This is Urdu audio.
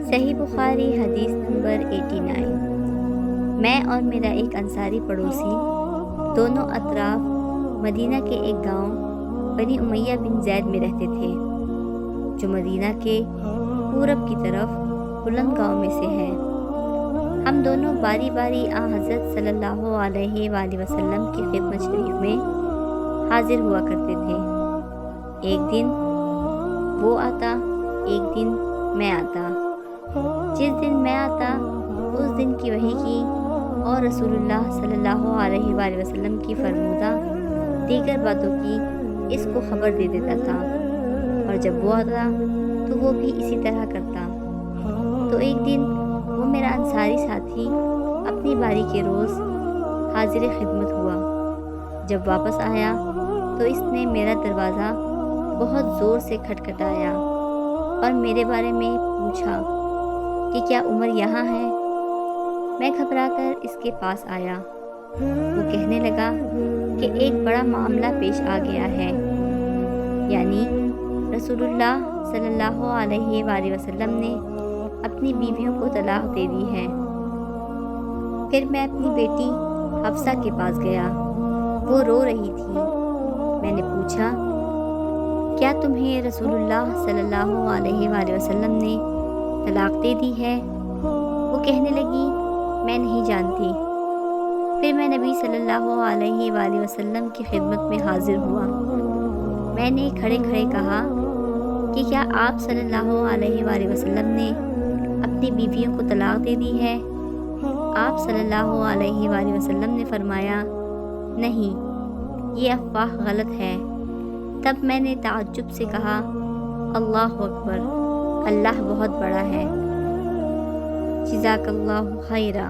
صحیح بخاری حدیث نمبر 89۔ میں اور میرا ایک انصاری پڑوسی دونوں اطراف مدینہ کے ایک گاؤں بنی امیہ بن زید میں رہتے تھے، جو مدینہ کے پورب کی طرف بلند گاؤں میں سے ہے۔ ہم دونوں باری باری حضرت صلی اللہ علیہ وآلہ وسلم کی خدمت شریف میں حاضر ہوا کرتے تھے۔ ایک دن وہ آتا، ایک دن میں آتا۔ جس دن میں آتا اس دن کی وحی کی اور رسول اللہ صلی اللہ علیہ وآلہ وسلم کی فرمودہ دیگر باتوں کی اس کو خبر دے دیتا تھا، اور جب وہ آتا تو وہ بھی اسی طرح کرتا۔ تو ایک دن وہ میرا انصاری ساتھی اپنی باری کے روز حاضر خدمت ہوا۔ جب واپس آیا تو اس نے میرا دروازہ بہت زور سے کھٹکھٹایا اور میرے بارے میں پوچھا کہ کیا عمر یہاں ہے؟ میں گھبرا کر اس کے پاس آیا۔ وہ کہنے لگا کہ ایک بڑا معاملہ پیش آ گیا ہے، یعنی رسول اللہ صلی اللہ علیہ وآلہ وسلم نے اپنی بیویوں کو طلاق دے دی ہے۔ پھر میں اپنی بیٹی حفصہ کے پاس گیا، وہ رو رہی تھی۔ میں نے پوچھا، کیا تمہیں رسول اللہ صلی اللہ علیہ وآلہ وسلم نے طلاق دے دی ہے؟ وہ کہنے لگی، میں نہیں جانتی۔ پھر میں نبی صلی اللہ علیہ وآلہ وسلم کی خدمت میں حاضر ہوا۔ میں نے کھڑے کھڑے کہا کہ کیا آپ صلی اللہ علیہ وآلہ وسلم نے اپنی بیویوں کو طلاق دے دی ہے؟ آپ صلی اللہ علیہ وآلہ وسلم نے فرمایا، نہیں، یہ افواہ غلط ہے۔ تب میں نے تعجب سے کہا، اللہ اکبر، اللہ بہت بڑا ہے۔ جزاک اللہ خیرا۔